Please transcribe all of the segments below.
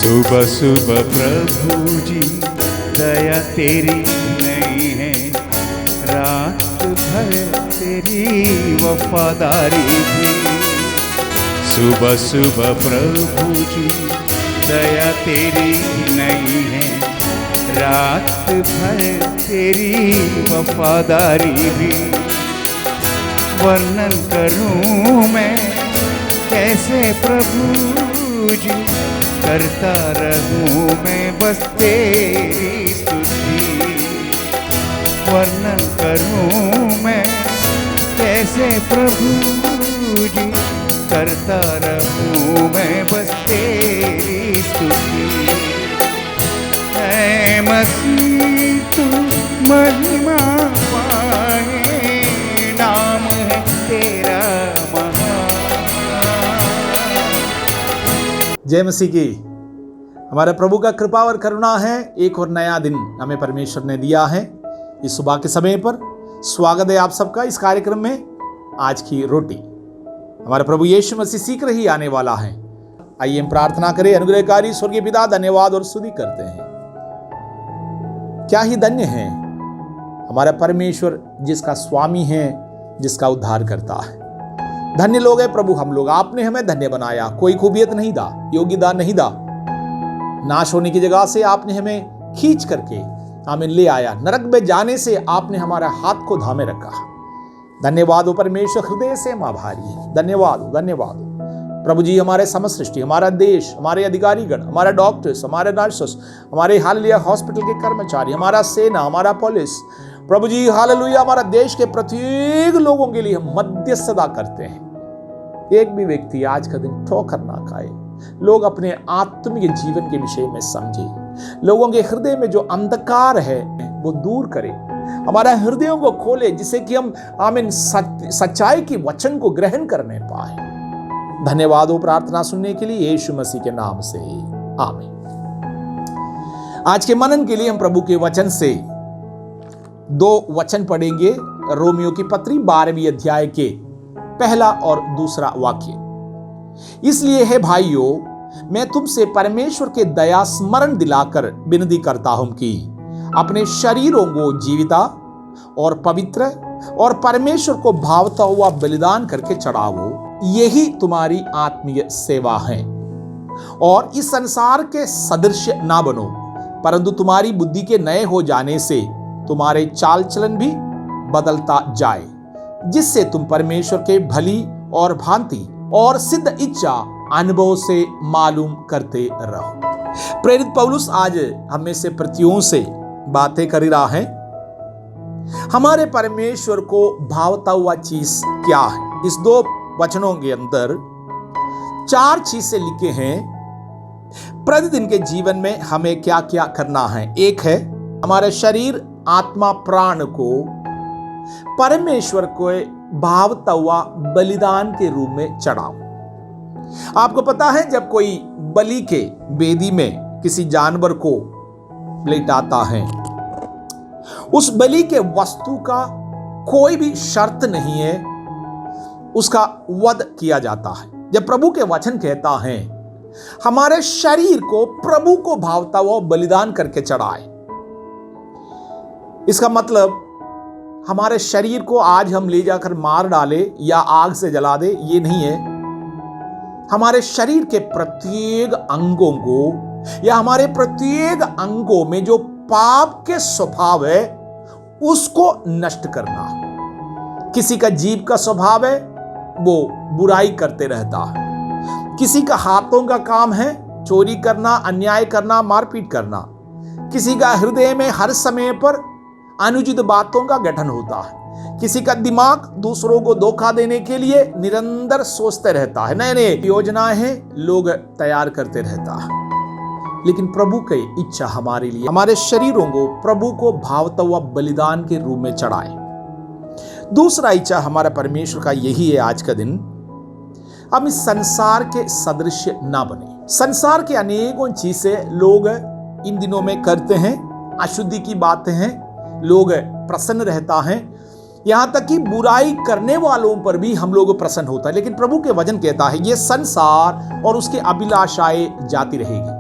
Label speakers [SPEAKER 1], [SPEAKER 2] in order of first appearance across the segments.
[SPEAKER 1] सुबह सुबह प्रभु जी दया तेरी नहीं है, रात भर तेरी वफादारी भी। सुबह सुबह प्रभु जी दया तेरी नहीं है, रात भर तेरी वफादारी भी। वर्णन करूं मैं कैसे प्रभु जी, करता रहूं मैं बस तेरी स्तुति। वर्णन करूं मैं कैसे प्रभु जी, करता रहूं मैं बस तेरी स्तुति। ऐ मसीह तू महिमा पाए, नाम है तेरा महान।
[SPEAKER 2] जय मसीह की। हमारे प्रभु का कृपा और करुणा है। एक और नया दिन हमें परमेश्वर ने दिया है। इस सुबह के समय पर स्वागत है आप सबका इस कार्यक्रम में। आज की रोटी हमारे प्रभु यीशु मसीह शीघ्र ही आने वाला है। आइए हम प्रार्थना करें। अनुग्रहकारी स्वर्गीय पिता, धन्यवाद और स्तुति करते हैं। क्या ही धन्य है हमारा परमेश्वर, जिसका स्वामी है, जिसका उद्धार करता है। धन्य लोग है प्रभु हम लोग। आपने हमें धन्य बनाया। कोई खूबियत नहीं दा, योग्यता नहीं दा। नाश होने की जगह से आपने हमें खींच करके हमें ले आया। नरक में जाने से आपने हमारा हाथ को थामे रखा। धन्यवाद हो परमेश्वर, हृदय से हम आभारी हैं। धन्यवाद धन्यवाद प्रभु जी। हमारे समस्त सृष्टि, हमारा देश, हमारे अधिकारीगण, हमारे डॉक्टर्स, हमारे नर्सेस, हमारे हालेलुया हॉस्पिटल के कर्मचारी, हमारा सेना, हमारा पुलिस, प्रभु जी हालेलुया, हमारा देश के प्रत्येक लोगों के लिए हम मध्यस्थता करते हैं। एक भी व्यक्ति आज का दिन ठोकर ना खाए। लोग अपने आत्मिक जीवन के विषय में समझे। लोगों के हृदय में जो अंधकार है वो दूर करे। हमारा हृदयों को खोले, जिससे कि हम आमीन सच्चाई की वचन को ग्रहण करने पाए। धन्यवाद हो प्रार्थना सुनने के लिए यीशु मसीह के नाम से आमीन। आज के मनन के लिए हम प्रभु के वचन से दो वचन पढ़ेंगे। रोमियो की पत्री 12वीं अध्याय के पहला और दूसरा वाक्य। इसलिए है भाइयों, मैं तुमसे परमेश्वर के दया स्मरण दिलाकर विनती करता हूं कि अपने शरीरों को जीविता और पवित्र और परमेश्वर को भावता हुआ बलिदान करके चढ़ाओ। यही तुम्हारी आत्मीय सेवा है। और इस संसार के सदृश ना बनो, परंतु तुम्हारी बुद्धि के नए हो जाने से तुम्हारे चाल चलन भी बदलता जाए, जिससे तुम परमेश्वर के भली और भांति और सिद्ध इच्छा अनुभव से मालूम करते रहो। प्रेरित पौलुस आज हमें से प्रतियों से बातें कर रहा है। हमारे परमेश्वर को भावता हुआ चीज क्या है? इस दो वचनों के अंदर 4 चीजें लिखे हैं। प्रतिदिन के जीवन में हमें क्या क्या करना है। एक है हमारे शरीर, आत्मा, प्राण को परमेश्वर को भावता हुआ बलिदान के रूप में चढ़ाओ। आपको पता है, जब कोई बलि के वेदी में किसी जानवर को लेटाता है, उस बलि के वस्तु का कोई भी शर्त नहीं है, उसका वध किया जाता है। जब प्रभु के वचन कहता है हमारे शरीर को प्रभु को भावता हुआ बलिदान करके चढ़ाए, इसका मतलब हमारे शरीर को आज हम ले जाकर मार डाले या आग से जला दे, ये नहीं है। हमारे शरीर के प्रत्येक अंगों को या हमारे प्रत्येक अंगों में जो पाप के स्वभाव है उसको नष्ट करना। किसी का जीभ का स्वभाव है, वो बुराई करते रहता है। किसी का हाथों का काम है चोरी करना, अन्याय करना, मारपीट करना। किसी का हृदय में हर समय पर अनुचित बातों का गठन होता है। किसी का दिमाग दूसरों को धोखा देने के लिए निरंतर सोचते रहता है। नए नए योजनाएं लोग तैयार करते रहता है। लेकिन प्रभु की इच्छा हमारे लिए हमारे शरीरों को प्रभु को भावता हुआ बलिदान के रूप में चढ़ाए। दूसरा इच्छा हमारा परमेश्वर का यही है आज का दिन, हम इस संसार के सदृश ना बने। संसार के अनेकों चीजें लोग इन दिनों में करते हैं। अशुद्धि की बातें हैं, लोग प्रसन्न रहता है। यहां तक कि बुराई करने वालों पर भी हम लोग प्रसन्न होता है। लेकिन प्रभु के वचन कहता है ये संसार और उसके अभिलाषाएं जाती रहेगी।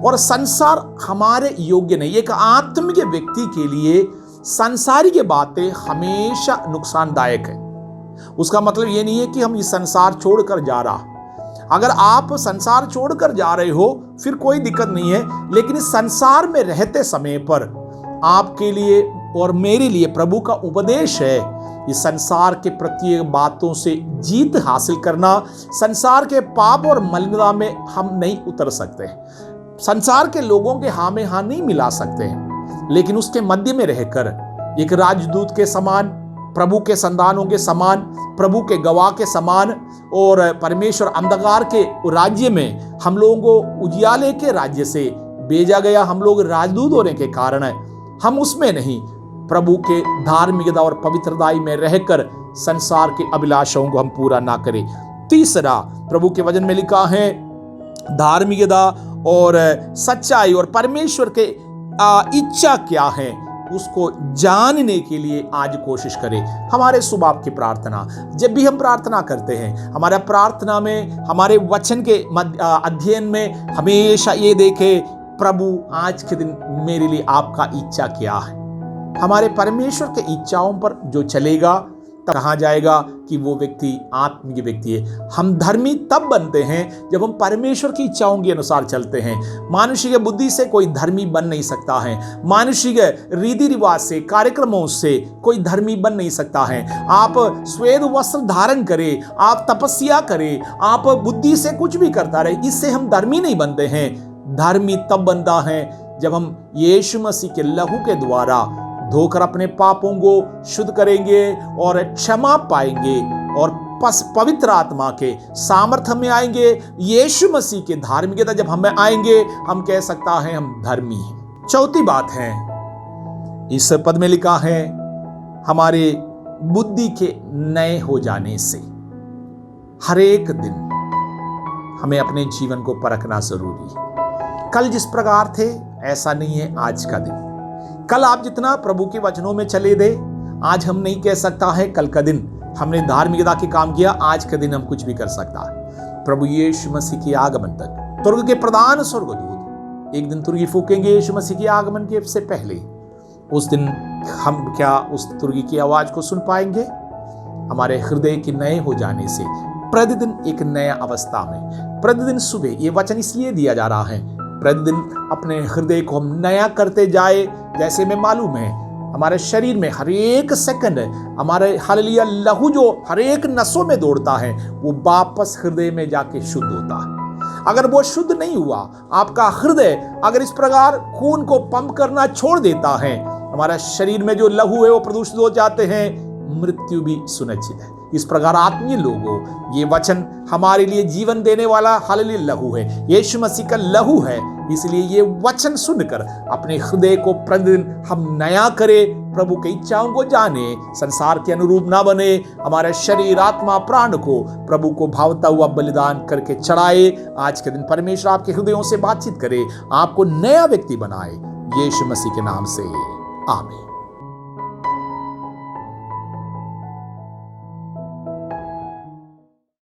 [SPEAKER 2] और संसार हमारे योग्य नहीं। एक आत्मिक व्यक्ति के लिए संसारिक बातें हमेशा नुकसानदायक है। उसका मतलब ये नहीं है कि हम इस संसार छोड़कर जा रहा। अगर आप संसार छोड़कर जा रहे हो फिर कोई दिक्कत नहीं है, लेकिन इस संसार में रहते समय पर आपके लिए और मेरे लिए प्रभु का उपदेश है इस संसार के प्रत्येक बातों से जीत हासिल करना। संसार के पाप और मलिनता में हम नहीं उतर सकते, संसार के लोगों के हाँ में हाँ नहीं मिला सकते हैं, लेकिन उसके मध्य में रहकर एक राजदूत के समान, प्रभु के संतानों के समान, प्रभु के गवाह के समान और परमेश्वर अंधकार के राज्य में हम लोगों को उजियाले के राज्य से भेजा गया। हम लोग राजदूत होने के कारण हम उसमें नहीं, प्रभु के धार्मिकता और पवित्रताई में रहकर संसार के अभिलाषाओं को हम पूरा ना करें। तीसरा, प्रभु के वचन में लिखा है धार्मिकता और सच्चाई और परमेश्वर के इच्छा क्या है उसको जानने के लिए आज कोशिश करें। हमारे स्वभाव की प्रार्थना, जब भी हम प्रार्थना करते हैं, हमारा प्रार्थना में, हमारे वचन के अध्ययन में हमेशा ये देखें प्रभु आज के दिन मेरे लिए आपका इच्छा क्या है। हमारे परमेश्वर के इच्छाओं पर जो चलेगा तब कहा जाएगा कि वो व्यक्ति आत्मिक व्यक्ति है। हम धर्मी तब बनते हैं जब हम परमेश्वर की इच्छाओं के अनुसार चलते हैं। मानुषिक बुद्धि से कोई धर्मी बन नहीं सकता है, मानुषिक रीति रिवाज से, कार्यक्रमों से कोई धर्मी बन नहीं सकता है। आप श्वेत वस्त्र धारण करें, आप तपस्या करें, आप बुद्धि से कुछ भी करता रहे, इससे हम धर्मी नहीं बनते हैं। धर्मी तब बनता है जब हम यीशु मसीह के लहू के द्वारा धोकर अपने पापों को शुद्ध करेंगे और क्षमा पाएंगे और पवित्र आत्मा के सामर्थ्य में आएंगे। यीशु मसीह के धार्मिकता जब हमें आएंगे हम कह सकता है हम धर्मी हैं। चौथी बात है, इस पद में लिखा है हमारे बुद्धि के नए हो जाने से। हर एक दिन हमें अपने जीवन को परखना जरूरी है। कल जिस प्रकार थे ऐसा नहीं है आज का दिन। कल आप जितना प्रभु के वचनों में चले थे, आज हम नहीं कह सकता है कल का दिन हमने धार्मिकता के काम किया, आज के दिन हम कुछ भी कर सकता है। प्रभु यीशु मसीह के आगमन तक तुर्क के प्रधान स्वर्गदूत एक दिन तुर्की फूकेंगे यीशु मसीह के आगमन के से पहले। उस दिन हम क्या उस तुर्की की आवाज को सुन पाएंगे? हमारे हृदय के नए हो जाने से, प्रतिदिन एक नया अवस्था में, प्रतिदिन सुबह, ये वचन इसलिए दिया जा रहा है प्रतिदिन अपने हृदय को हम नया करते जाए। जैसे में मालूम है हमारे शरीर में हर एक सेकंड हमारे हालेलुया लहू जो हर एक नसों में दौड़ता है वो वापस हृदय में जाके शुद्ध होता है। अगर वो शुद्ध नहीं हुआ, आपका हृदय अगर इस प्रकार खून को पंप करना छोड़ देता है, हमारा शरीर में जो लहू है वो प्रदूषित हो जाते हैं, मृत्यु भी सुनिश्चित है। इस प्रकार आत्मीय लोगों, ये वचन हमारे लिए जीवन देने वाला हालेलुया लहू है, यीशु मसीह का लहू है। इसलिए ये वचन सुनकर अपने हृदय को प्रतिदिन हम नया करें, प्रभु की इच्छाओं को जाने, संसार के अनुरूप ना बने, हमारे शरीर, आत्मा, प्राण को प्रभु को भावता हुआ बलिदान करके चढ़ाए। आज के दिन परमेश्वर आपके हृदयों से बातचीत करे, आपको नया व्यक्ति बनाए, यीशु मसीह के नाम से आमीन।